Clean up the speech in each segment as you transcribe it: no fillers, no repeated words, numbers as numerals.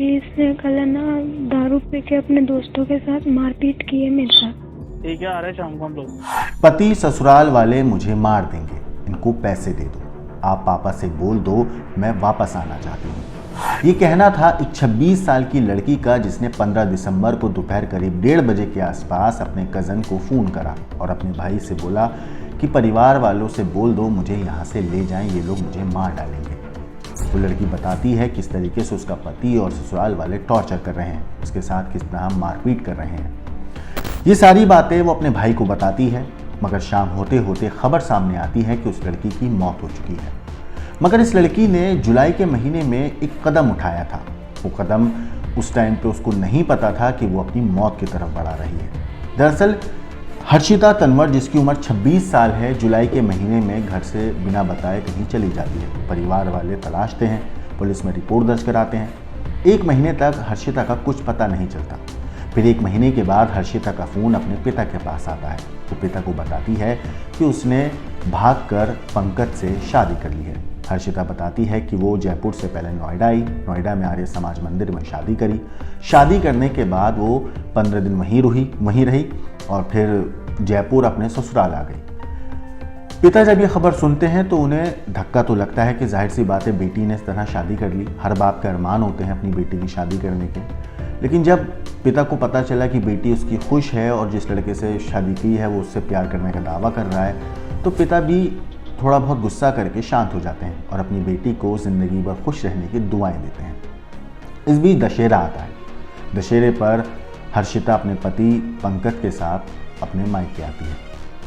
कि इसने कल है ना दारू पी के अपने दोस्तों के साथ मारपीट की है मेरे साथ। ठीक है, आ रहे शाम को हम लोग। पति ससुराल वाले मुझे मार देंगे, इनको पैसे दे दो, आप पापा से बोल दो मैं वापस आना चाहती हूँ। ये कहना था एक 26 साल की लड़की का, जिसने 15 दिसंबर को दोपहर करीब 1:30 बजे के आसपास अपने कज़न को फ़ोन करा और अपने भाई से बोला कि परिवार वालों से बोल दो मुझे यहाँ से ले जाएं, ये लोग मुझे मार डालेंगे। वो लड़की बताती है किस तरीके से उसका पति और ससुराल वाले टॉर्चर कर रहे हैं, उसके साथ किस तरह मारपीट कर रहे हैं। ये सारी बातें वो अपने भाई को बताती है, मगर शाम होते होते खबर सामने आती है कि उस लड़की की मौत हो चुकी है। मगर इस लड़की ने जुलाई के महीने में एक कदम उठाया था। वो कदम उस टाइम पे उसको नहीं पता था कि वो अपनी मौत की तरफ बढ़ा रही है। दरअसल हर्षिता तंवर, जिसकी उम्र 26 साल है, जुलाई के महीने में घर से बिना बताए कहीं चली जाती है। परिवार वाले तलाशते हैं, पुलिस में रिपोर्ट दर्ज कराते हैं। 1 महीने तक हर्षिता का कुछ पता नहीं चलता। फिर 1 महीने के बाद हर्षिता का फ़ोन अपने पिता के पास आता है। वो पिता को बताती है कि उसने भागकर पंकज से शादी कर ली है। हर्षिता बताती है कि वो जयपुर से पहले नोएडा आई, नोएडा में आर्य समाज मंदिर में शादी करी। शादी करने के बाद वो 15 दिन वहीं रही और फिर जयपुर अपने ससुराल आ गई। पिता जब ये खबर सुनते हैं तो उन्हें धक्का तो लगता है कि जाहिर सी बात है, बेटी ने इस तरह शादी कर ली। हर बाप के अरमान होते हैं अपनी बेटी की शादी करने के। लेकिन जब पिता को पता चला कि बेटी उसकी खुश है और जिस लड़के से शादी की है वो उससे प्यार करने का दावा कर रहा है, तो पिता भी थोड़ा बहुत गुस्सा करके शांत हो जाते हैं और अपनी बेटी को ज़िंदगी भर खुश रहने की दुआएं देते हैं। इस बीच दशहरा आता है। दशहरे पर हर्षिता अपने पति पंकज के साथ अपने मायके आती है।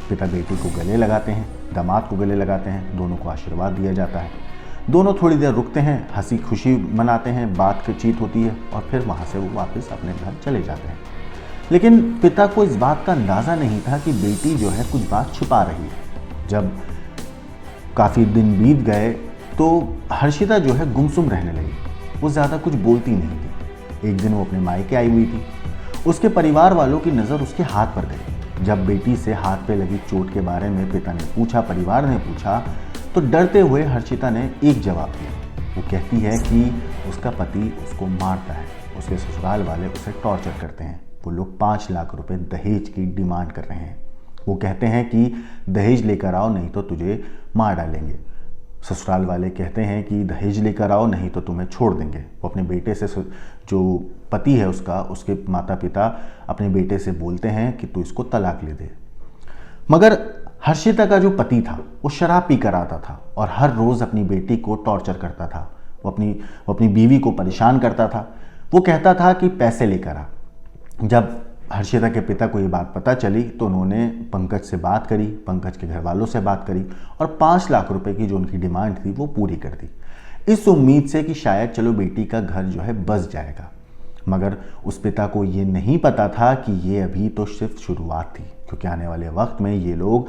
पिता बेटी को गले लगाते हैं, दामाद को गले लगाते हैं, दोनों को आशीर्वाद दिया जाता है। दोनों थोड़ी देर रुकते हैं, हंसी खुशी मनाते हैं, बातचीत होती है और फिर वहाँ से वो वापस अपने घर चले जाते हैं। लेकिन पिता को इस बात का अंदाज़ा नहीं था कि बेटी जो है कुछ बात छुपा रही है। जब काफ़ी दिन बीत गए तो हर्षिता जो है गुमसुम रहने लगी। वो ज़्यादा कुछ बोलती नहीं थी। एक दिन वो अपने मायके आई हुई थी। उसके परिवार वालों की नज़र उसके हाथ पर गई। जब बेटी से हाथ पे लगी चोट के बारे में पिता ने पूछा, परिवार ने पूछा, तो डरते हुए हर्षिता ने एक जवाब दिया। वो कहती है कि उसका पति उसको मारता है, उसके ससुराल वाले उसे टॉर्चर करते हैं। वो लोग 5 लाख रुपए दहेज की डिमांड कर रहे हैं। वो कहते हैं कि दहेज लेकर आओ नहीं तो तुझे मार डालेंगे। ससुराल वाले कहते हैं कि दहेज लेकर आओ नहीं तो तुम्हें छोड़ देंगे। वो अपने बेटे से, जो पति है उसका, उसके माता पिता अपने बेटे से बोलते हैं कि तू इसको तलाक ले दे। मगर हर्षिता का जो पति था वो शराब पी कर आता था और हर रोज़ अपनी बेटी को टॉर्चर करता था। वो अपनी बीवी को परेशान करता था। वो कहता था कि पैसे लेकर आ। जब हर्षिता के पिता को ये बात पता चली तो उन्होंने पंकज से बात करी, पंकज के घर वालों से बात करी और 5 लाख रुपए की जो उनकी डिमांड थी वो पूरी कर दी, इस उम्मीद से कि शायद चलो बेटी का घर जो है बस जाएगा। मगर उस पिता को ये नहीं पता था कि ये अभी तो सिर्फ शुरुआत थी, क्योंकि आने वाले वक्त में ये लोग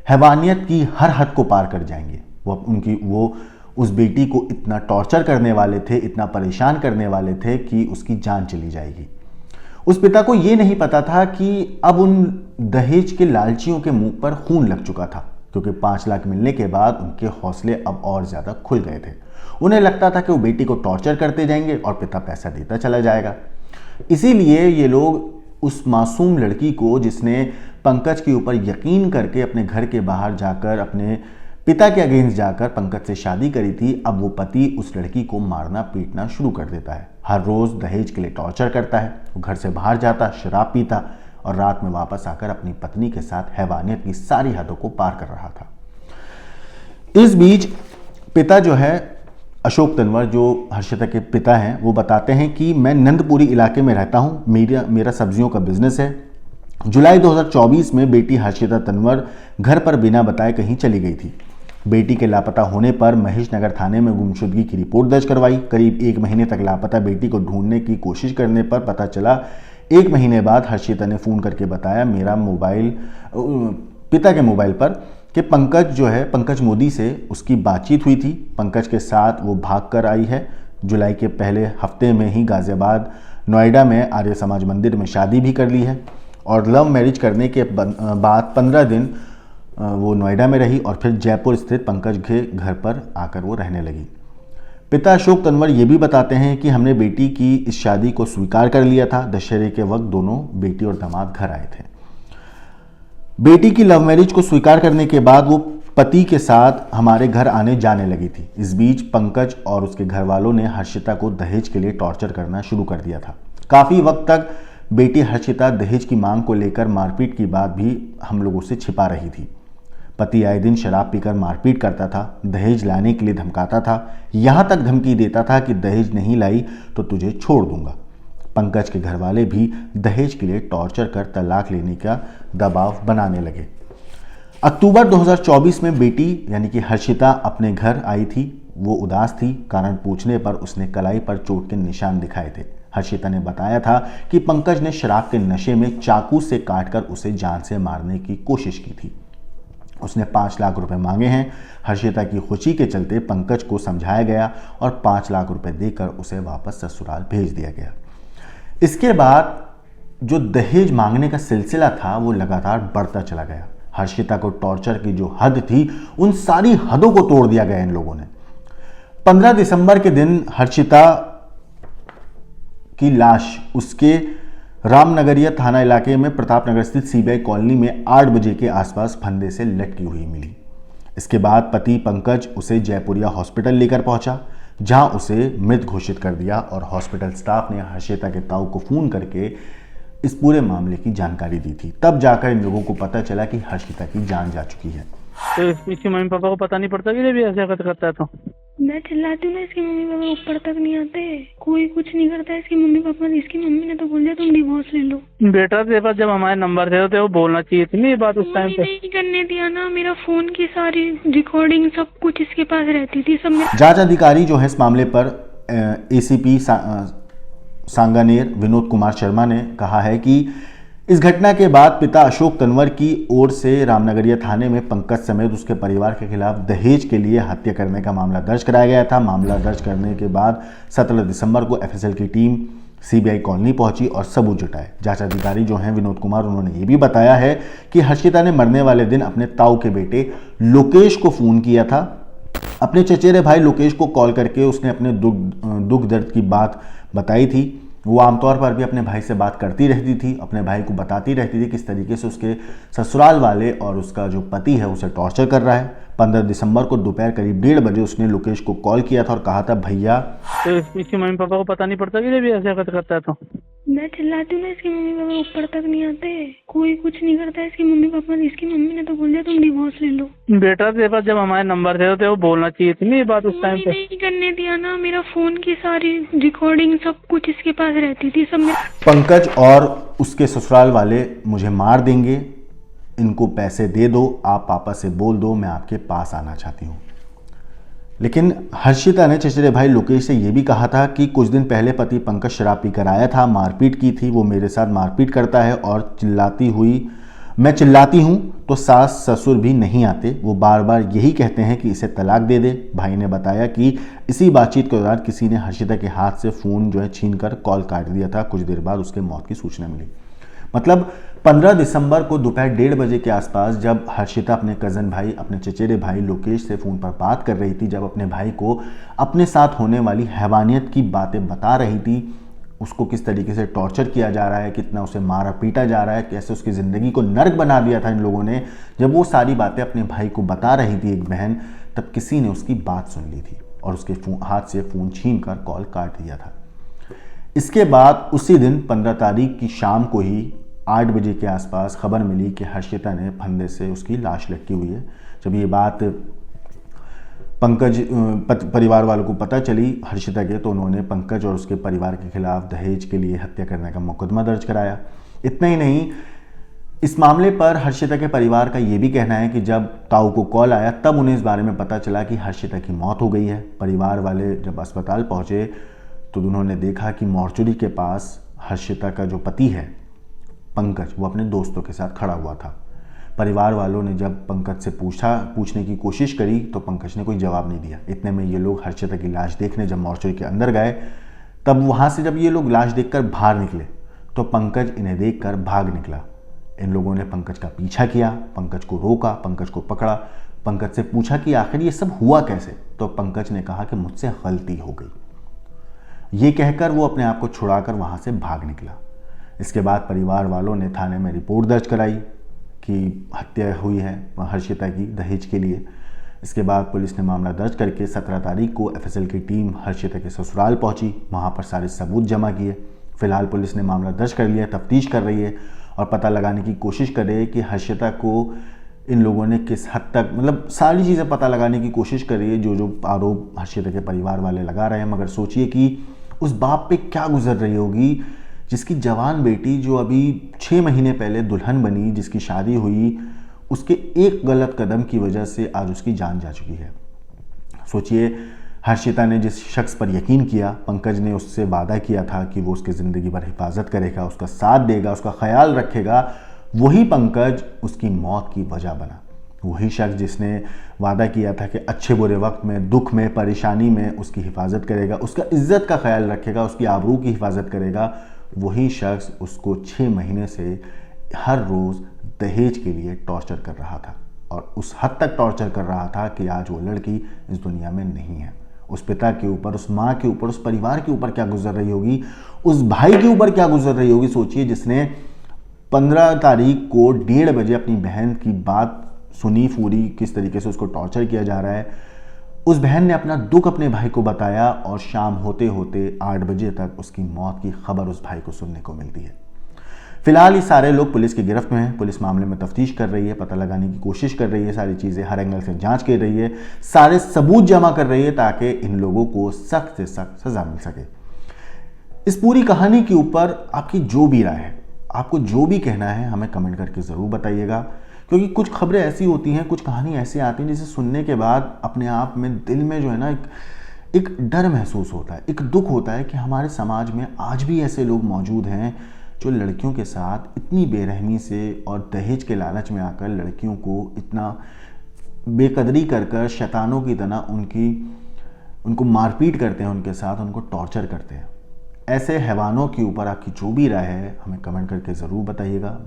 हैवानियत की हर हद को पार कर जाएंगे। वो उस बेटी को इतना टॉर्चर करने वाले थे, इतना परेशान करने वाले थे कि उसकी जान चली जाएगी। उस पिता को ये नहीं पता था कि अब उन दहेज के लालचियों के मुंह पर खून लग चुका था, क्योंकि 5 लाख मिलने के बाद उनके हौसले अब और ज़्यादा खुल गए थे। उन्हें लगता था कि वो बेटी को टॉर्चर करते जाएंगे और पिता पैसा देता चला जाएगा। इसीलिए ये लोग उस मासूम लड़की को, जिसने पंकज के ऊपर यकीन करके अपने घर के बाहर जाकर अपने पिता के अगेंस्ट जाकर पंकज से शादी करी थी, अब वो पति उस लड़की को मारना पीटना शुरू कर देता है। हर रोज़ दहेज के लिए टॉर्चर करता है। वो घर से बाहर जाता, शराब पीता और रात में वापस आकर अपनी पत्नी के साथ हैवानियत की सारी हदों को पार कर रहा था। इस बीच पिता जो है अशोक तंवर, जो हर्षिता के पिता हैं, वो बताते हैं कि मैं नंदपुरी इलाके में रहता हूँ, मेरा सब्जियों का बिजनेस है। जुलाई 2024 में बेटी हर्षिता तंवर घर पर बिना बताए कहीं चली गई थी। बेटी के लापता होने पर महेश नगर थाने में गुमशुदगी की रिपोर्ट दर्ज करवाई। करीब 1 महीने तक लापता बेटी को ढूंढने की कोशिश करने पर पता चला 1 महीने बाद हर्षिता ने फ़ोन करके बताया पिता के मोबाइल पर कि पंकज मोदी से उसकी बातचीत हुई थी। पंकज के साथ वो भाग कर आई है। जुलाई के पहले हफ्ते में ही गाजियाबाद नोएडा में आर्य समाज मंदिर में शादी भी कर ली है और लव मैरिज करने के बाद 15 दिन वो नोएडा में रही और फिर जयपुर स्थित पंकज के घर पर आकर वो रहने लगी। पिता अशोक तंवर ये भी बताते हैं कि हमने बेटी की इस शादी को स्वीकार कर लिया था। दशहरे के वक्त दोनों बेटी और दामाद घर आए थे। बेटी की लव मैरिज को स्वीकार करने के बाद वो पति के साथ हमारे घर आने जाने लगी थी। इस बीच पंकज और उसके घर वालों ने हर्षिता को दहेज के लिए टॉर्चर करना शुरू कर दिया था। काफ़ी वक्त तक बेटी हर्षिता दहेज की मांग को लेकर मारपीट की बात भी हम लोगों से छिपा रही थी। पति आए दिन शराब पीकर मारपीट करता था, दहेज लाने के लिए धमकाता था, यहाँ तक धमकी देता था कि दहेज नहीं लाई तो तुझे छोड़ दूंगा। पंकज के घर वाले भी दहेज के लिए टॉर्चर कर तलाक लेने का दबाव बनाने लगे। अक्टूबर 2024 में बेटी यानी कि हर्षिता अपने घर आई थी। वो उदास थी। कारण पूछने पर उसने कलाई पर चोट के निशान दिखाए थे। हर्षिता ने बताया था कि पंकज ने शराब के नशे में चाकू से काटकर उसे जान से मारने की कोशिश की थी। उसने 5 लाख रुपए मांगे हैं। हर्षिता की खुशी के चलते पंकज को समझाया गया और 5 लाख रुपए देकर उसे वापस ससुराल भेज दिया गया। इसके बाद जो दहेज मांगने का सिलसिला था वो लगातार बढ़ता चला गया। हर्षिता को टॉर्चर की जो हद थी उन सारी हदों को तोड़ दिया गया इन लोगों ने। 15 दिसंबर के दिन हर्षिता की लाश उसके रामनगरिया थाना इलाके में प्रतापनगर स्थित सीबीआई कॉलोनी में 8 बजे के आसपास फंदे से लटकी हुई मिली। इसके बाद पति पंकज उसे जयपुरिया हॉस्पिटल लेकर पहुंचा, जहां उसे मृत घोषित कर दिया और हॉस्पिटल स्टाफ ने हर्षिता के ताऊ को फोन करके इस पूरे मामले की जानकारी दी थी। तब जाकर इन लोगों को पता चला कि हर्षिता की जान जा चुकी है। तो इसकी मम्मी पापा को पता नहीं पड़ता कि ये भी ऐसे हरकत करता है? तो मैं चिल्लाती हूँ ना, इसकी मम्मी पापा ऊपर तक नहीं आते, कोई कुछ नहीं करता है। इसकी मम्मी पापा, इसकी मम्मी ने तो बोल दिया तुम डिवोर्स ले लो। बेटा तेरे पास जब हमारे नंबर थे तो वो बोलना चाहिए थी ना ये बात उस टाइम पे। नहीं करने दिया ना, मेरा फोन की सारी रिकॉर्डिंग सब कुछ इसके पास रहती थी सब। जांच अधिकारी जो है इस मामले पर एसीपी सांगानेर विनोद कुमार शर्मा ने कहा है कि इस घटना के बाद पिता अशोक तंवर की ओर से रामनगरिया थाने में पंकज समेत उसके परिवार के खिलाफ दहेज के लिए हत्या करने का मामला दर्ज कराया गया था। मामला दर्ज करने के बाद 17 दिसंबर को एफएसएल की टीम सीबीआई कॉलोनी पहुंची और सबूत जुटाए। जांच अधिकारी जो हैं विनोद कुमार, उन्होंने ये भी बताया है कि हर्षिता ने मरने वाले दिन अपने ताऊ के बेटे लोकेश को फोन किया था। अपने चचेरे भाई लोकेश को कॉल करके उसने अपने दुख दर्द की बात बताई थी। वो आमतौर पर भी अपने भाई से बात करती रहती थी, अपने भाई को बताती रहती थी किस तरीके से उसके ससुराल वाले और उसका जो पति है उसे टॉर्चर कर रहा है। 15 दिसंबर को दोपहर करीब 1:30 बजे उसने लोकेश को कॉल किया था और कहा था भैया। तो इसकी मम्मी पापा को पता नहीं पड़ता कि ये भी ऐसे हरकत करता है? तो मैं चिल्लाती हूँ ना, इसकी मम्मी पापा ऊपर तक नहीं आते, कोई कुछ नहीं करता है। इसकी मम्मी पापा, इसकी मम्मी ने तो बोल दिया तुम डिवोर्स ले लो। बेटा तेरे पास जब हमारे नंबर थे तो वो बोलना चाहिए थी ना ये बात उस टाइम पे। नहीं करने दिया ना, मेरा फोन की सारी रिकॉर्डिंग सब कुछ इसके पास रहती थी सब। पंकज और उसके ससुराल वाले मुझे मार देंगे, इनको पैसे दे दो, आप पापा से बोल दो मैं आपके पास आना चाहती हूँ। लेकिन हर्षिता ने चचेरे भाई लोकेश से यह भी कहा था कि कुछ दिन पहले पति पंकज शराब पीकर आया था, मारपीट की थी, वो मेरे साथ मारपीट करता है और मैं चिल्लाती हूँ तो सास ससुर भी नहीं आते, वो बार बार यही कहते हैं कि इसे तलाक दे दे। भाई ने बताया कि इसी बातचीत के दौरान किसी ने हर्षिता के हाथ से फ़ोन जो है छीनकर कॉल काट दिया था। कुछ देर बाद उसके मौत की सूचना मिली। मतलब 15 दिसंबर को दोपहर 1:30 बजे के आसपास जब हर्षिता अपने कज़न भाई, अपने चचेरे भाई लोकेश से फ़ोन पर बात कर रही थी, जब अपने भाई को अपने साथ होने वाली हैवानियत की बातें बता रही थी, उसको किस तरीके से टॉर्चर किया जा रहा है, कितना उसे मारा पीटा जा रहा है, कैसे उसकी ज़िंदगी को नर्क बना दिया था इन लोगों ने, जब वो सारी बातें अपने भाई को बता रही थी एक बहन, तब किसी ने उसकी बात सुन ली थी और उसके हाथ से फ़ोन छीन कर कॉल काट दिया था। इसके बाद उसी दिन 15 तारीख की शाम को ही 8 बजे के आसपास खबर मिली कि हर्षिता ने फंदे से उसकी लाश लटकी हुई है। जब ये बात पंकज परिवार वालों को पता चली हर्षिता के, तो उन्होंने पंकज और उसके परिवार के खिलाफ दहेज के लिए हत्या करने का मुकदमा दर्ज कराया। इतना ही नहीं, इस मामले पर हर्षिता के परिवार का ये भी कहना है कि जब ताऊ को कॉल आया तब उन्हें इस बारे में पता चला कि हर्षिता की मौत हो गई है। परिवार वाले जब अस्पताल पहुंचे तो उन्होंने देखा कि मॉर्चुरी के पास हर्षिता का जो पति है पंकज, वो अपने दोस्तों के साथ खड़ा हुआ था। परिवार वालों ने जब पंकज से पूछने की कोशिश करी तो पंकज ने कोई जवाब नहीं दिया। इतने में ये लोग हर्षिता की लाश देखने जब मॉर्चुरी के अंदर गए, तब वहाँ से जब ये लोग लाश देखकर बाहर निकले तो पंकज इन्हें देखकर भाग निकला। इन लोगों ने पंकज का पीछा किया, पंकज को रोका, पंकज को पकड़ा। पंकज से पूछा कि आखिर ये सब हुआ कैसे, तो पंकज ने कहा कि मुझसे गलती हो गई। ये कहकर वो अपने आप को छुड़ाकर वहाँ से भाग निकला। इसके बाद परिवार वालों ने थाने में रिपोर्ट दर्ज कराई कि हत्या हुई है हर्षिता की दहेज के लिए। इसके बाद पुलिस ने मामला दर्ज करके 17 तारीख को एफएसएल की टीम हर्षिता के ससुराल पहुंची, वहां पर सारे सबूत जमा किए। फिलहाल पुलिस ने मामला दर्ज कर लिया, तफ्तीश कर रही है और पता लगाने की कोशिश कर रही है कि हर्षिता को इन लोगों ने किस हद तक, मतलब सारी चीज़ें पता लगाने की कोशिश कर रही है जो आरोप हर्षिता के परिवार वाले लगा रहे हैं। मगर सोचिए कि उस बाप पे क्या गुजर रही होगी जिसकी जवान बेटी जो अभी 6 महीने पहले दुल्हन बनी, जिसकी शादी हुई, उसके एक गलत कदम की वजह से आज उसकी जान जा चुकी है। सोचिए हर्षिता ने जिस शख्स पर यकीन किया, पंकज ने उससे वादा किया था कि वो उसकी ज़िंदगी भर हिफाजत करेगा, उसका साथ देगा, उसका ख्याल रखेगा, वही पंकज उसकी मौत की वजह बना। वही शख्स जिसने वादा किया था कि अच्छे बुरे वक्त में, दुख में, परेशानी में उसकी हिफाजत करेगा, उसका इज्जत का ख्याल रखेगा, उसकी आबरू की हिफाजत करेगा, वही शख्स उसको 6 महीने से हर रोज़ दहेज के लिए टॉर्चर कर रहा था और उस हद तक टॉर्चर कर रहा था कि आज वो लड़की इस दुनिया में नहीं है। उस पिता के ऊपर, उस माँ के ऊपर, उस परिवार के ऊपर क्या गुजर रही होगी, उस भाई के ऊपर क्या गुजर रही होगी। सोचिए जिसने 15 तारीख को 1:30 बजे अपनी बहन की बात सुनी पूरी, किस तरीके से उसको टॉर्चर किया जा रहा है। उस बहन ने अपना दुख अपने भाई को बताया और शाम होते होते 8 बजे तक उसकी मौत की खबर उस भाई को सुनने को मिलती है। फिलहाल ये सारे लोग पुलिस की गिरफ्त में हैं। पुलिस मामले में तफ्तीश कर रही है, पता लगाने की कोशिश कर रही है, सारी चीज़ें हर एंगल से जांच कर रही है, सारे सबूत जमा कर रही है ताकि इन लोगों को सख्त से सख्त सजा मिल सके। इस पूरी कहानी के ऊपर आपकी जो भी राय है, आपको जो भी कहना है, हमें कमेंट करके ज़रूर बताइएगा, क्योंकि कुछ खबरें ऐसी होती हैं, कुछ कहानी ऐसी आती हैं जिसे सुनने के बाद अपने आप में दिल में जो है ना एक डर महसूस होता है, एक दुख होता है कि हमारे समाज में आज भी ऐसे लोग मौजूद हैं जो लड़कियों के साथ इतनी बेरहमी से और दहेज के लालच में आकर लड़कियों को इतना बेकदरी कर शैतानों की तरह उनको मारपीट करते हैं, उनके साथ उनको टॉर्चर करते हैं। ऐसे हैवानों के ऊपर आपकी जो भी राय है हमें कमेंट करके ज़रूर बताइएगा।